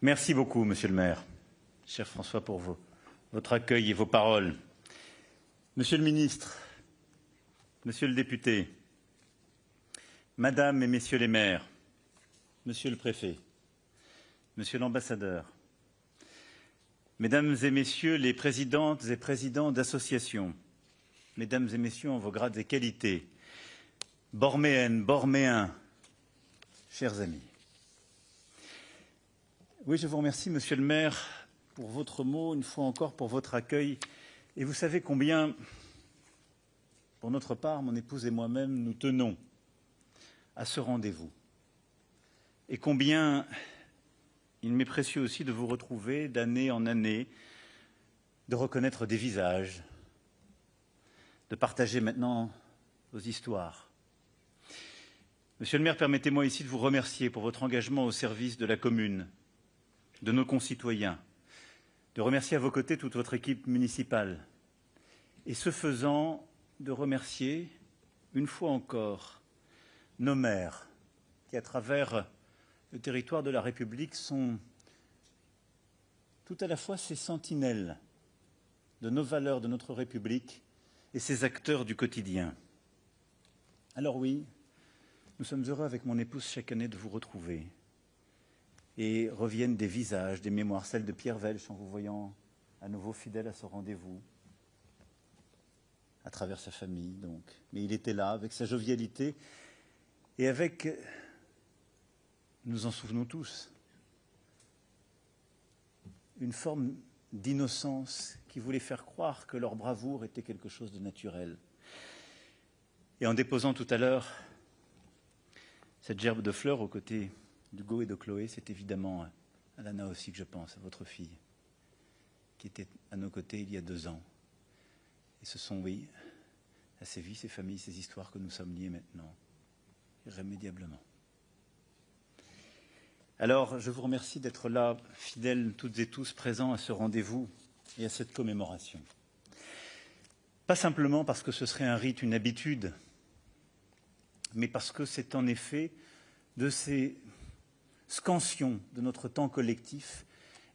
Merci beaucoup, Monsieur le maire, cher François, pour votre accueil et vos paroles. Monsieur le ministre, Monsieur le député, Madame et Messieurs les maires, Monsieur le préfet, Monsieur l'ambassadeur, Mesdames et Messieurs les présidentes et présidents d'associations, Mesdames et Messieurs en vos grades et qualités, Borméennes, Borméens, chers amis. Oui, je vous remercie, Monsieur le maire, pour votre mot, une fois encore pour votre accueil. Et vous savez combien, pour notre part, mon épouse et moi-même, nous tenons à ce rendez-vous. Et combien il m'est précieux aussi de vous retrouver d'année en année, de reconnaître des visages, de partager maintenant vos histoires. Monsieur le maire, permettez-moi ici de vous remercier pour votre engagement au service de la commune, de nos concitoyens, de remercier à vos côtés toute votre équipe municipale et ce faisant, de remercier une fois encore nos maires qui, à travers le territoire de la République, sont tout à la fois ces sentinelles de nos valeurs, de notre République et ces acteurs du quotidien. Alors oui, nous sommes heureux avec mon épouse chaque année de vous retrouver. Et reviennent des visages, des mémoires, celles de Pierre Welch en vous voyant à nouveau fidèle à ce rendez-vous, à travers sa famille donc. Mais il était là avec sa jovialité et avec, nous en souvenons tous, une forme d'innocence qui voulait faire croire que leur bravoure était quelque chose de naturel. Et en déposant tout à l'heure cette gerbe de fleurs aux côtés d'Hugo et de Chloé, c'est évidemment à Lana aussi que je pense, à votre fille, qui était à nos côtés il y a 2 ans. Et ce sont, oui, à ces vies, ces familles, ces histoires que nous sommes liés maintenant, irrémédiablement. Alors, je vous remercie d'être là, fidèles toutes et tous présents à ce rendez-vous et à cette commémoration. Pas simplement parce que ce serait un rite, une habitude, mais parce que c'est en effet de ces scansion de notre temps collectif,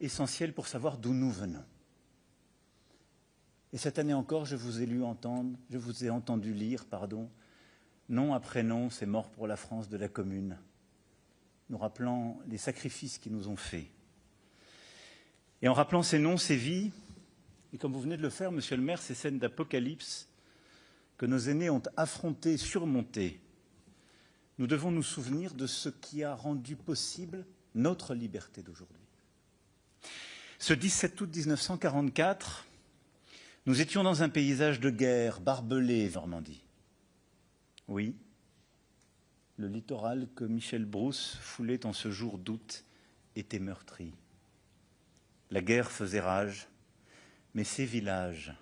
essentiel pour savoir d'où nous venons. Et cette année encore, je vous ai entendu lire, nom après nom, c'est mort pour la France de la commune, nous rappelant les sacrifices qu'ils nous ont faits. Et en rappelant ces noms, ces vies, et comme vous venez de le faire, Monsieur le maire, ces scènes d'apocalypse que nos aînés ont affrontées, surmontées, nous devons nous souvenir de ce qui a rendu possible notre liberté d'aujourd'hui. Ce 17 août 1944, nous étions dans un paysage de guerre, barbelé, Normandie. Oui, le littoral que Michel Brousse foulait en ce jour d'août était meurtri. La guerre faisait rage, mais ces villages,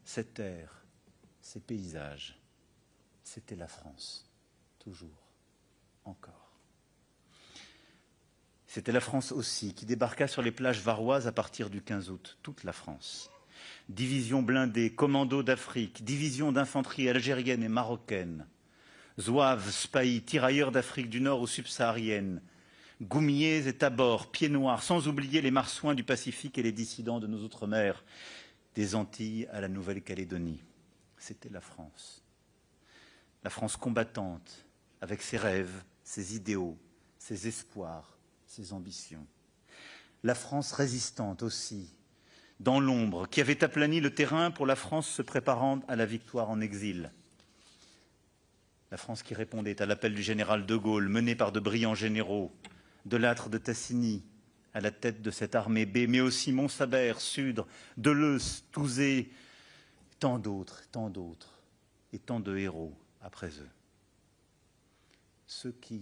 ces terres, ces paysages, c'était la France, toujours. Encore. C'était la France aussi qui débarqua sur les plages varoises à partir du 15 août, toute la France. Division blindée, commando d'Afrique, division d'infanterie algérienne et marocaine, zouaves, spahis, tirailleurs d'Afrique du Nord ou subsaharienne, goumiers et tabors, pieds noirs, sans oublier les marsouins du Pacifique et les dissidents de nos outre-mer, des Antilles à la Nouvelle-Calédonie. C'était la France combattante, avec ses rêves, ses idéaux, ses espoirs, ses ambitions. La France résistante aussi, dans l'ombre, qui avait aplani le terrain pour la France se préparant à la victoire en exil. La France qui répondait à l'appel du général de Gaulle, mené par de brillants généraux, de Lattre de Tassigny, à la tête de cette armée B, mais aussi Montsabert, Sudre, Deleuze, Touzé, tant d'autres, et tant de héros après eux. Ceux qui,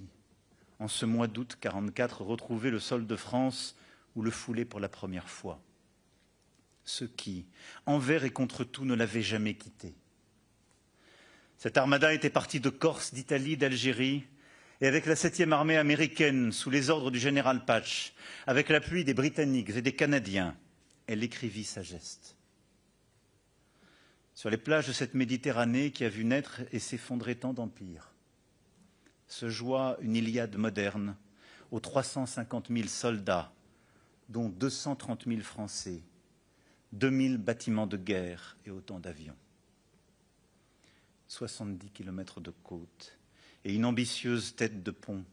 en ce mois d'août 1944, retrouvaient le sol de France ou le foulaient pour la première fois. Ceux qui, envers et contre tout, ne l'avaient jamais quitté. Cette armada était partie de Corse, d'Italie, d'Algérie, et avec la 7e armée américaine, sous les ordres du général Patch, avec l'appui des Britanniques et des Canadiens, elle écrivit sa geste. Sur les plages de cette Méditerranée qui a vu naître et s'effondrer tant d'empires, se joua une Iliade moderne aux 350 000 soldats dont 230 000 Français, 2000 bâtiments de guerre et autant d'avions. 70 km de côte et une ambitieuse tête de pont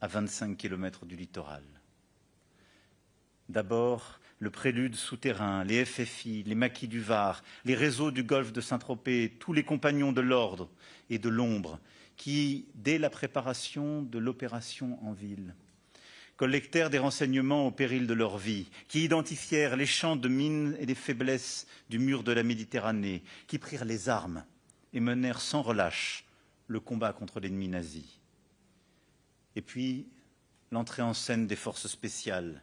à 25 km du littoral. D'abord, le prélude souterrain, les FFI, les maquis du Var, les réseaux du golfe de Saint-Tropez, tous les compagnons de l'ordre et de l'ombre qui, dès la préparation de l'opération en ville, collectèrent des renseignements au péril de leur vie, qui identifièrent les champs de mines et les faiblesses du mur de la Méditerranée, qui prirent les armes et menèrent sans relâche le combat contre l'ennemi nazi. Et puis, l'entrée en scène des forces spéciales,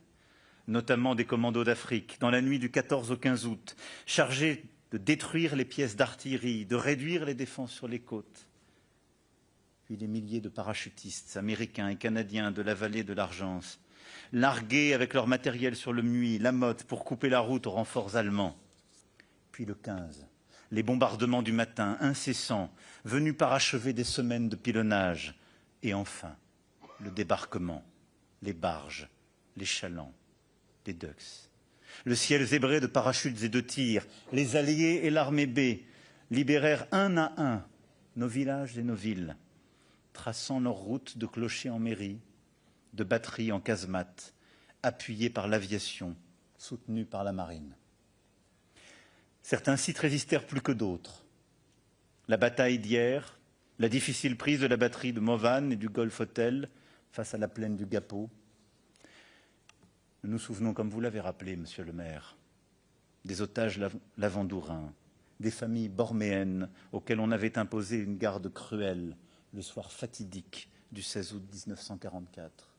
notamment des commandos d'Afrique, dans la nuit du 14 au 15 août, chargés de détruire les pièces d'artillerie, de réduire les défenses sur les côtes. Puis les milliers de parachutistes américains et canadiens de la vallée de l'Argence, largués avec leur matériel sur le Muy, la Motte, pour couper la route aux renforts allemands. Puis le 15, les bombardements du matin, incessants, venus parachever des semaines de pilonnage. Et enfin, le débarquement, les barges, les chalands, les Ducks. Le ciel zébré de parachutes et de tirs, les Alliés et l'armée B libérèrent un à un nos villages et nos villes, traçant leur route de clochers en mairie, de batteries en casemates, appuyées par l'aviation, soutenues par la marine. Certains sites résistèrent plus que d'autres. La bataille d'hier, la difficile prise de la batterie de Mauvanne et du Golf Hotel face à la plaine du Gapeau. Nous nous souvenons, comme vous l'avez rappelé, monsieur le maire, des otages lavandourins, des familles borméennes auxquelles on avait imposé une garde cruelle le soir fatidique du 16 août 1944.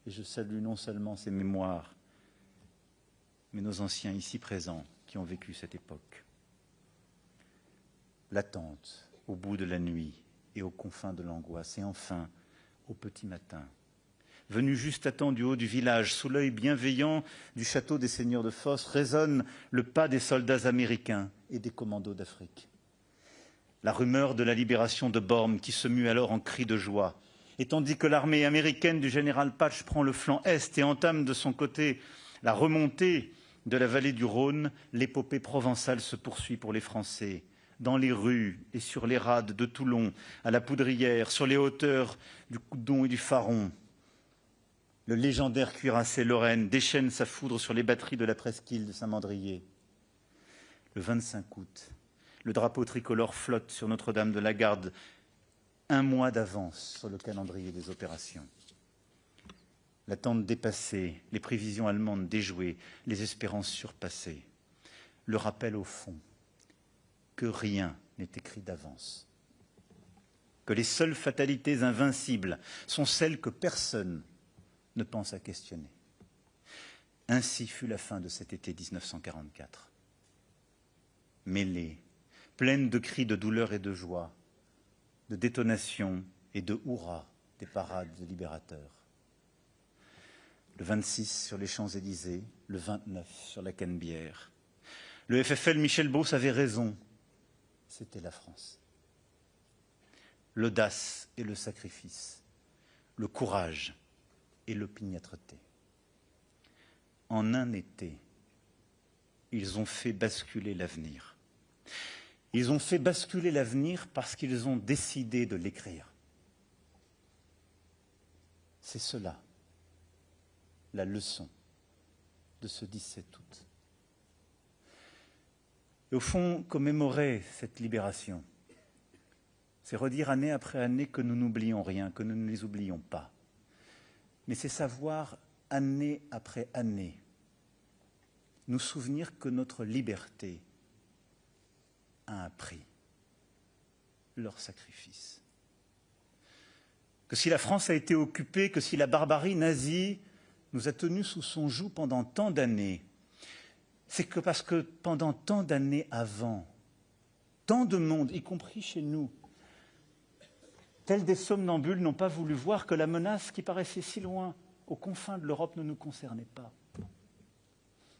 Et je salue non seulement ces mémoires, mais nos anciens ici présents qui ont vécu cette époque. L'attente au bout de la nuit et aux confins de l'angoisse. Et enfin, au petit matin, venu juste à temps du haut du village, sous l'œil bienveillant du château des seigneurs de Fosse, résonne le pas des soldats américains et des commandos d'Afrique. La rumeur de la libération de Bormes qui se mue alors en cri de joie. Et tandis que l'armée américaine du général Patch prend le flanc est et entame de son côté la remontée de la vallée du Rhône, l'épopée provençale se poursuit pour les Français. Dans les rues et sur les rades de Toulon, à la Poudrière, sur les hauteurs du Coudon et du Faron, le légendaire cuirassé Lorraine déchaîne sa foudre sur les batteries de la presqu'île de Saint-Mandrier. Le 25 août, le drapeau tricolore flotte sur Notre-Dame de la Garde, un mois d'avance sur le calendrier des opérations. L'attente dépassée, les prévisions allemandes déjouées, les espérances surpassées. Le rappel au fond que rien n'est écrit d'avance, que les seules fatalités invincibles sont celles que personne ne pense à questionner. Ainsi fut la fin de cet été 1944. Mêlée, pleine de cris de douleur et de joie, de détonation et de hurrah des parades de libérateurs. Le 26 sur les Champs-Élysées, le 29 sur la Canebière. Le FFL Michel Beauce avait raison, c'était la France. L'audace et le sacrifice, le courage et l'opiniâtreté. En un été, ils ont fait basculer l'avenir. Ils ont fait basculer l'avenir parce qu'ils ont décidé de l'écrire. C'est cela, la leçon de ce 17 août. Et au fond, commémorer cette libération, c'est redire année après année que nous n'oublions rien, que nous ne les oublions pas. Mais c'est savoir, année après année, nous souvenir que notre liberté a un prix, leur sacrifice. Que si la France a été occupée, que si la barbarie nazie nous a tenus sous son joug pendant tant d'années, c'est que parce que pendant tant d'années avant, tant de monde, y compris chez nous, tels des somnambules, n'ont pas voulu voir que la menace qui paraissait si loin, aux confins de l'Europe, ne nous concernait pas.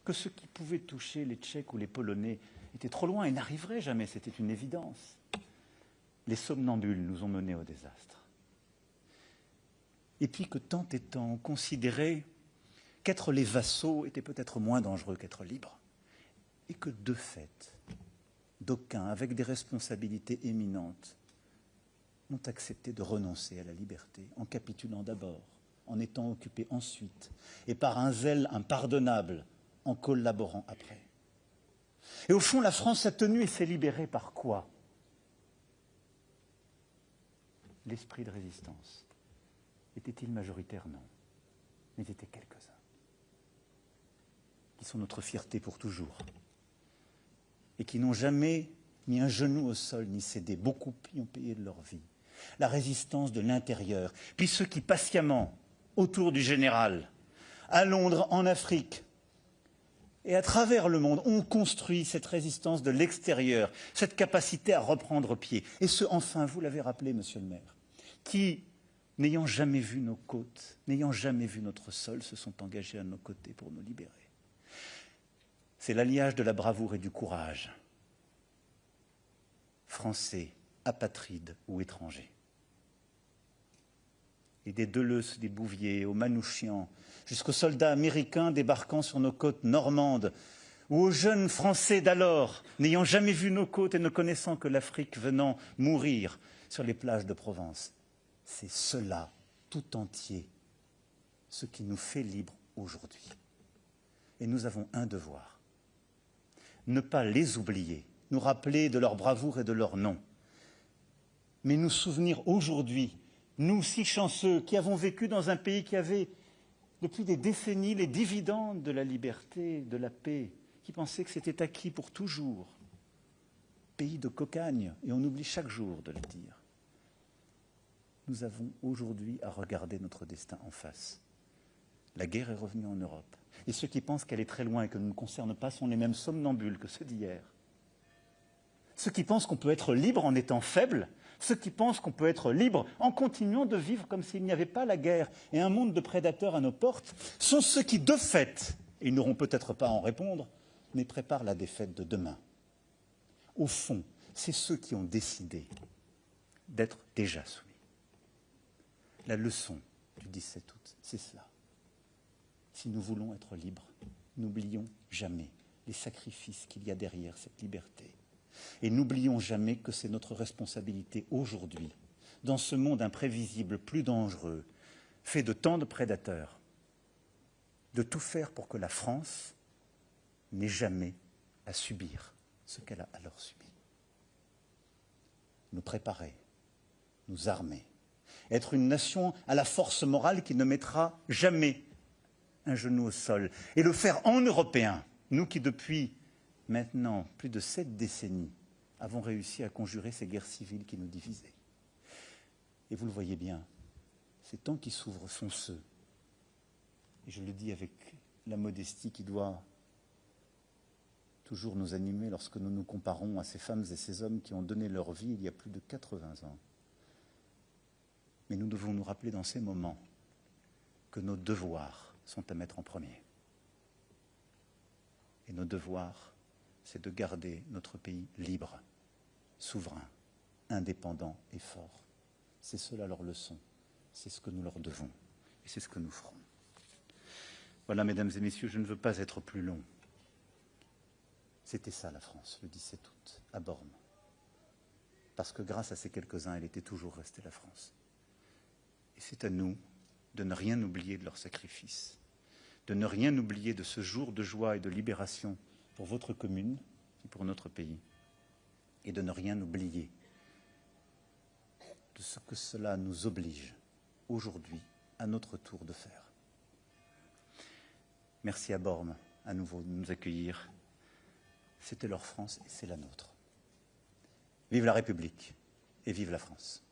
Que ce qui pouvait toucher les Tchèques ou les Polonais était trop loin et n'arriverait jamais, c'était une évidence. Les somnambules nous ont menés au désastre. Et puis que tant et tant on considérait qu'être les vassaux était peut-être moins dangereux qu'être libre, et que de fait, d'aucuns, avec des responsabilités éminentes, ont accepté de renoncer à la liberté en capitulant d'abord, en étant occupés ensuite, et par un zèle impardonnable, en collaborant après. Et au fond, la France a tenu et s'est libérée par quoi? L'esprit de résistance. Était-il majoritaire? Non. Mais il était quelques-uns, qui sont notre fierté pour toujours, et qui n'ont jamais mis un genou au sol, ni cédé. Beaucoup y ont payé de leur vie. La résistance de l'intérieur, puis ceux qui patiemment, autour du général, à Londres, en Afrique, et à travers le monde, ont construit cette résistance de l'extérieur, cette capacité à reprendre pied. Et ceux, enfin, vous l'avez rappelé, monsieur le maire, qui, n'ayant jamais vu nos côtes, n'ayant jamais vu notre sol, se sont engagés à nos côtés pour nous libérer. C'est l'alliage de la bravoure et du courage, français, apatrides ou étrangers. Et des Deleuze, des Bouvier, aux Manouchian, jusqu'aux soldats américains débarquant sur nos côtes normandes, ou aux jeunes Français d'alors, n'ayant jamais vu nos côtes et ne connaissant que l'Afrique, venant mourir sur les plages de Provence. C'est cela, tout entier, ce qui nous fait libres aujourd'hui. Et nous avons un devoir, ne pas les oublier, nous rappeler de leur bravoure et de leur nom, mais nous souvenir aujourd'hui, nous si chanceux, qui avons vécu dans un pays qui avait, depuis des décennies, les dividendes de la liberté, de la paix, qui pensaient que c'était acquis pour toujours. Pays de cocagne, et on oublie chaque jour de le dire. Nous avons aujourd'hui à regarder notre destin en face. La guerre est revenue en Europe. Et ceux qui pensent qu'elle est très loin et que ne nous concerne pas sont les mêmes somnambules que ceux d'hier. Ceux qui pensent qu'on peut être libre en étant faible, ceux qui pensent qu'on peut être libre en continuant de vivre comme s'il n'y avait pas la guerre et un monde de prédateurs à nos portes, sont ceux qui, de fait, et ils n'auront peut-être pas à en répondre, mais préparent la défaite de demain. Au fond, c'est ceux qui ont décidé d'être déjà soumis. La leçon du 17 août, c'est cela. Si nous voulons être libres, n'oublions jamais les sacrifices qu'il y a derrière cette liberté. Et n'oublions jamais que c'est notre responsabilité aujourd'hui, dans ce monde imprévisible, plus dangereux, fait de tant de prédateurs, de tout faire pour que la France n'ait jamais à subir ce qu'elle a alors subi. Nous préparer, nous armer, être une nation à la force morale qui ne mettra jamais un genou au sol, et le faire en Européens, nous qui depuis maintenant plus de 7 décennies avons réussi à conjurer ces guerres civiles qui nous divisaient. Et vous le voyez bien, ces temps qui s'ouvrent sont ceux, et je le dis avec la modestie qui doit toujours nous animer lorsque nous nous comparons à ces femmes et ces hommes qui ont donné leur vie il y a plus de 80 ans. Mais nous devons nous rappeler dans ces moments que nos devoirs sont à mettre en premier. Et nos devoirs, c'est de garder notre pays libre, souverain, indépendant et fort. C'est cela leur leçon, c'est ce que nous leur devons, et c'est ce que nous ferons. Voilà, mesdames et messieurs, je ne veux pas être plus long. C'était ça la France, le 17 août, à Bormes. Parce que grâce à ces quelques-uns, elle était toujours restée la France. Et c'est à nous de ne rien oublier de leur sacrifice, de ne rien oublier de ce jour de joie et de libération pour votre commune et pour notre pays, et de ne rien oublier de ce que cela nous oblige aujourd'hui à notre tour de faire. Merci à Bormes à nouveau de nous accueillir. C'était leur France et c'est la nôtre. Vive la République et vive la France.